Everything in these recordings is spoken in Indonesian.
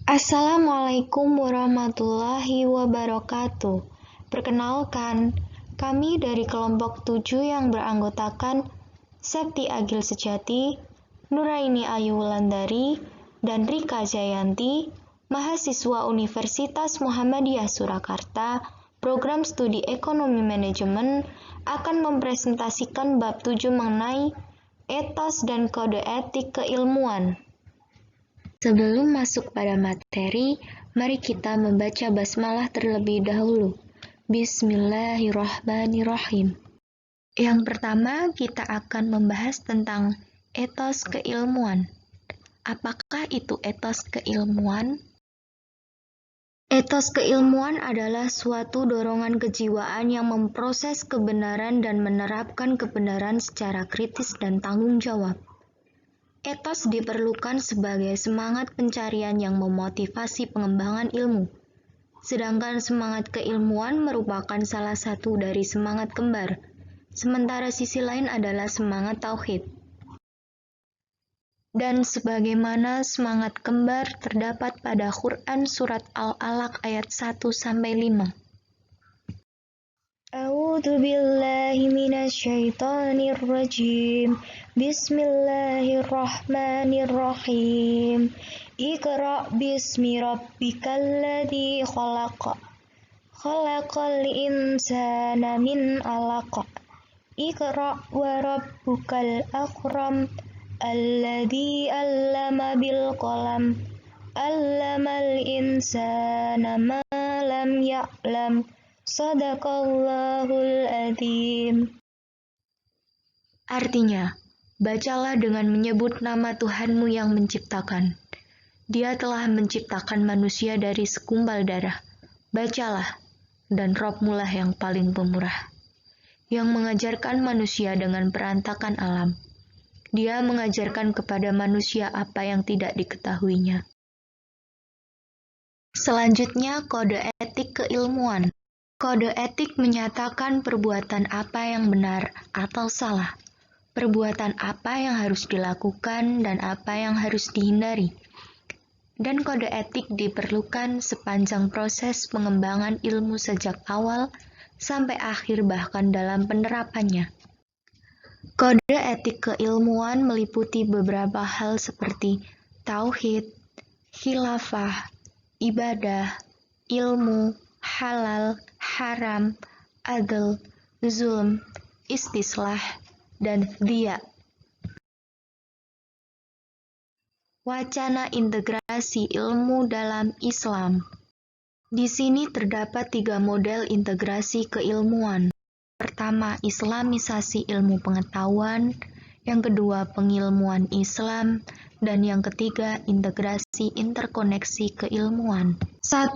Assalamualaikum warahmatullahi wabarakatuh. Perkenalkan, kami dari kelompok 7 yang beranggotakan Septi Agil Sejati, Nuraini Ayu Wulandari, dan Rika Jayanti, mahasiswa Universitas Muhammadiyah Surakarta, program studi Ekonomi Manajemen, akan mempresentasikan bab 7 mengenai etos dan kode etik keilmuan. Sebelum masuk pada materi, mari kita membaca basmalah terlebih dahulu. Bismillahirrahmanirrahim. Yang pertama, kita akan membahas tentang etos keilmuan. Apakah itu etos keilmuan? Etos keilmuan adalah suatu dorongan kejiwaan yang memproses kebenaran dan menerapkan kebenaran secara kritis dan tanggung jawab. Etos diperlukan sebagai semangat pencarian yang memotivasi pengembangan ilmu, sedangkan semangat keilmuan merupakan salah satu dari semangat kembar, sementara sisi lain adalah semangat tauhid. Dan sebagaimana semangat kembar terdapat pada Quran Surat Al-Alaq ayat 1-5. A'udzu billahi minasyaitonir rajim. Bismillahirrahmanirrahim. Iqra' bismi rabbikal ladzi khalaq. Khalaqal insana min 'alaq. Iqra' wa rabbukal akram. Alladzi 'allama bil qalam. 'Allamal insana ma lam ya'lam. Shadaqallahul adzim. Artinya, bacalah dengan menyebut nama Tuhanmu yang menciptakan. Dia telah menciptakan manusia dari segumpal darah. Bacalah, dan Rabb-Mu lah yang paling pemurah, yang mengajarkan manusia dengan perantakan alam. Dia mengajarkan kepada manusia apa yang tidak diketahuinya. Selanjutnya, kode etik keilmuan. Kode etik menyatakan perbuatan apa yang benar atau salah, perbuatan apa yang harus dilakukan dan apa yang harus dihindari. Dan kode etik diperlukan sepanjang proses pengembangan ilmu sejak awal sampai akhir bahkan dalam penerapannya. Kode etik keilmuan meliputi beberapa hal seperti tauhid, khilafah, ibadah, ilmu, halal, haram, adl, zulm, istislah, dan dia. Wacana integrasi ilmu dalam Islam. Di sini terdapat 3 model integrasi keilmuan. Pertama, islamisasi ilmu pengetahuan. Yang kedua, pengilmuan Islam. Dan yang ketiga, integrasi interkoneksi keilmuan. 1.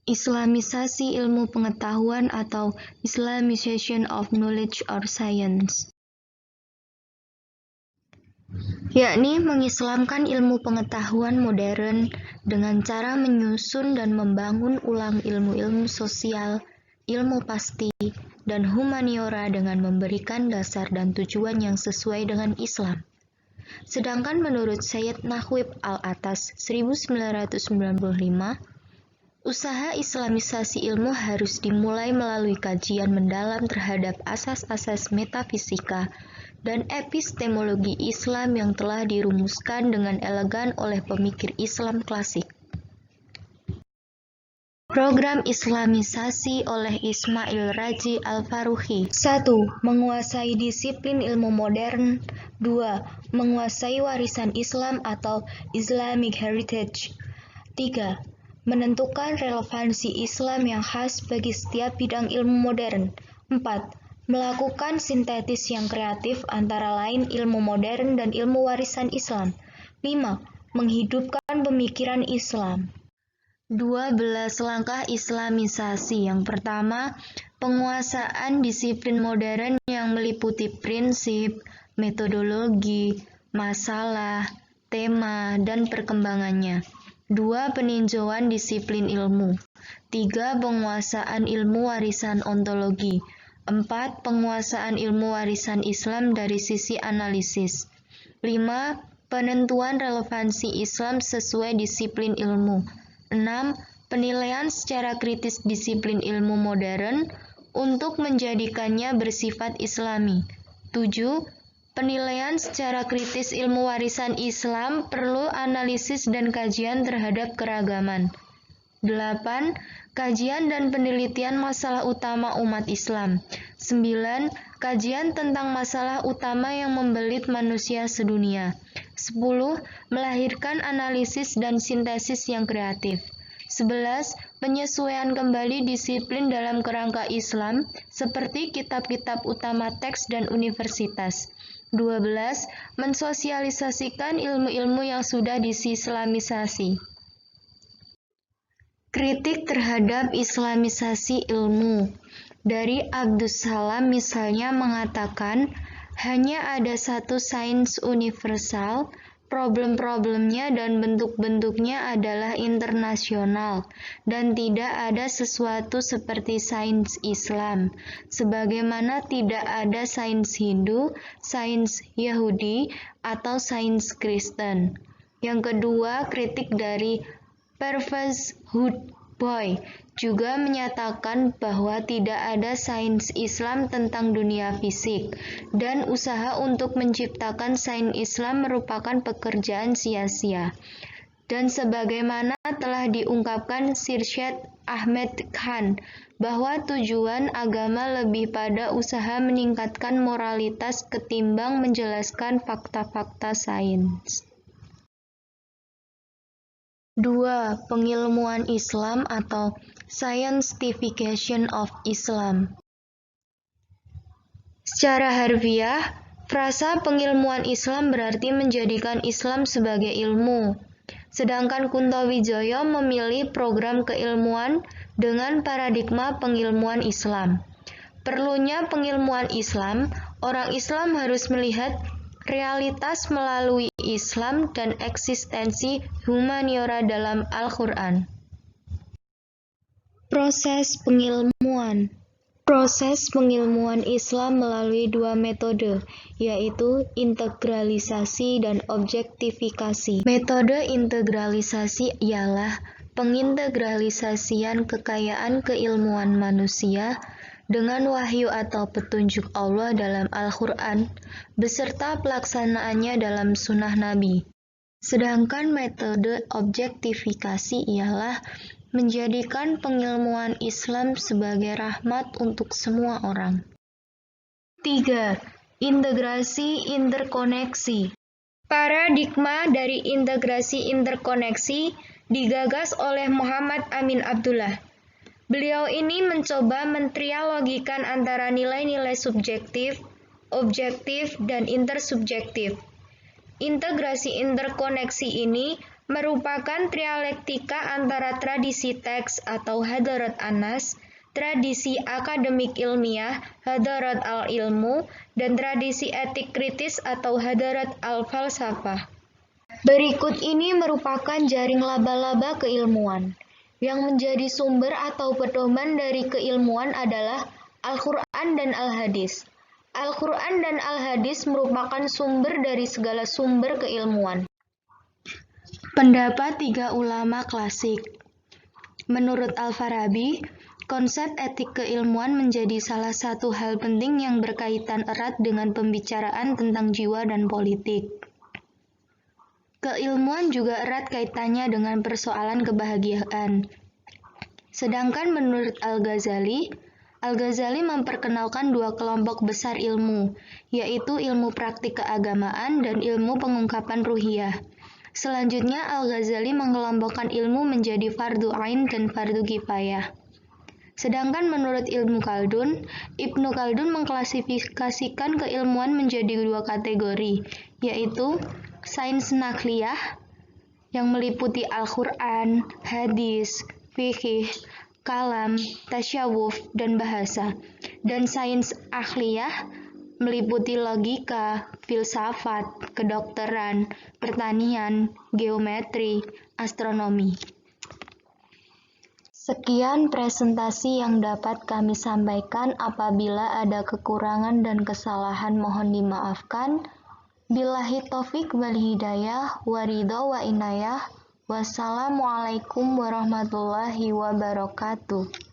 Islamisasi ilmu pengetahuan atau Islamization of Knowledge or Science, yakni mengislamkan ilmu pengetahuan modern dengan cara menyusun dan membangun ulang ilmu-ilmu sosial, ilmu pasti, dan humaniora dengan memberikan dasar dan tujuan yang sesuai dengan Islam. Sedangkan menurut Sayyid Nahwib Al-Atas 1995, usaha islamisasi ilmu harus dimulai melalui kajian mendalam terhadap asas-asas metafisika dan epistemologi Islam yang telah dirumuskan dengan elegan oleh pemikir Islam klasik. Program islamisasi oleh Ismail Raji Al-Faruqi. 1. Menguasai disiplin ilmu modern. 2. Menguasai warisan Islam atau Islamic Heritage. 3. Menentukan relevansi Islam yang khas bagi setiap bidang ilmu modern. 4. Melakukan sintetis yang kreatif antara lain ilmu modern dan ilmu warisan Islam. 5. Menghidupkan pemikiran Islam. 12 langkah islamisasi. Yang pertama, penguasaan disiplin modern yang meliputi prinsip, metodologi, masalah, tema, dan perkembangannya. 2. Peninjauan disiplin ilmu. 3. Penguasaan ilmu warisan ontologi. 4. Penguasaan ilmu warisan Islam dari sisi analisis. 5. Penentuan relevansi Islam sesuai disiplin ilmu. 6. Penilaian secara kritis disiplin ilmu modern untuk menjadikannya bersifat Islami. 7. Penilaian secara kritis ilmu warisan Islam perlu analisis dan kajian terhadap keragaman. 8. Kajian dan penelitian masalah utama umat Islam. 9. Kajian tentang masalah utama yang membelit manusia sedunia. 10. Melahirkan analisis dan sintesis yang kreatif. 11. Penyesuaian kembali disiplin dalam kerangka Islam seperti kitab-kitab utama teks dan universitas. 12. Mensosialisasikan ilmu-ilmu yang sudah disislamisasi. Kritik terhadap Islamisasi ilmu. Dari Abdus Salam misalnya mengatakan, hanya ada satu sains universal, problem-problemnya dan bentuk-bentuknya adalah internasional, dan tidak ada sesuatu seperti sains Islam, sebagaimana tidak ada sains Hindu, sains Yahudi, atau sains Kristen. Yang kedua, kritik dari Pervez Hoodbhoy juga menyatakan bahwa tidak ada sains Islam tentang dunia fisik, dan usaha untuk menciptakan sains Islam merupakan pekerjaan sia-sia. Dan sebagaimana telah diungkapkan Syed Ahmed Khan, bahwa tujuan agama lebih pada usaha meningkatkan moralitas ketimbang menjelaskan fakta-fakta sains. 2. Pengilmuan Islam atau Scientification of Islam. Secara harfiah, frasa pengilmuan Islam berarti menjadikan Islam sebagai ilmu. Sedangkan Kuntowijoyo memilih program keilmuan dengan paradigma pengilmuan Islam. Perlunya pengilmuan Islam, orang Islam harus melihat realitas melalui Islam dan eksistensi humaniora dalam Al-Quran. Proses pengilmuan. Proses pengilmuan Islam melalui dua metode, yaitu integralisasi dan objektifikasi. Metode integralisasi ialah pengintegralisasian kekayaan keilmuan manusia dengan wahyu atau petunjuk Allah dalam Al-Quran, beserta pelaksanaannya dalam sunnah Nabi. Sedangkan metode objektifikasi ialah menjadikan pengilmuan Islam sebagai rahmat untuk semua orang. 3. Integrasi interkoneksi. Paradigma dari integrasi interkoneksi digagas oleh Muhammad Amin Abdullah. Beliau ini mencoba mentrialogikan antara nilai-nilai subjektif, objektif, dan intersubjektif. Integrasi interkoneksi ini merupakan trialektika antara tradisi teks atau hadarat anas, tradisi akademik ilmiah, hadarat al-ilmu, dan tradisi etik kritis atau hadarat al-falsafah. Berikut ini merupakan jaring laba-laba keilmuan. Yang menjadi sumber atau pedoman dari keilmuan adalah Al-Quran dan Al-Hadis. Al-Quran dan Al-Hadis merupakan sumber dari segala sumber keilmuan. Pendapat tiga ulama klasik. Menurut Al-Farabi, konsep etik keilmuan menjadi salah satu hal penting yang berkaitan erat dengan pembicaraan tentang jiwa dan politik. Keilmuan juga erat kaitannya dengan persoalan kebahagiaan. Sedangkan menurut Al-Ghazali memperkenalkan dua kelompok besar ilmu, yaitu ilmu praktik keagamaan dan ilmu pengungkapan ruhiyah. Selanjutnya, Al-Ghazali mengelompokkan ilmu menjadi fardu ain dan fardu kifayah. Sedangkan menurut Ibnu Khaldun mengklasifikasikan keilmuan menjadi dua kategori, yaitu sains nakliyah yang meliputi Al-Quran, hadis, fikih, kalam, tasyawuf, dan bahasa, dan sains akhliyah meliputi logika, filsafat, kedokteran, pertanian, geometri, astronomi. Sekian presentasi yang dapat kami sampaikan. Apabila ada kekurangan dan kesalahan mohon dimaafkan. Billahi taufik wal hidayah, waridho wa inayah. Wassalamualaikum warahmatullahi wabarakatuh.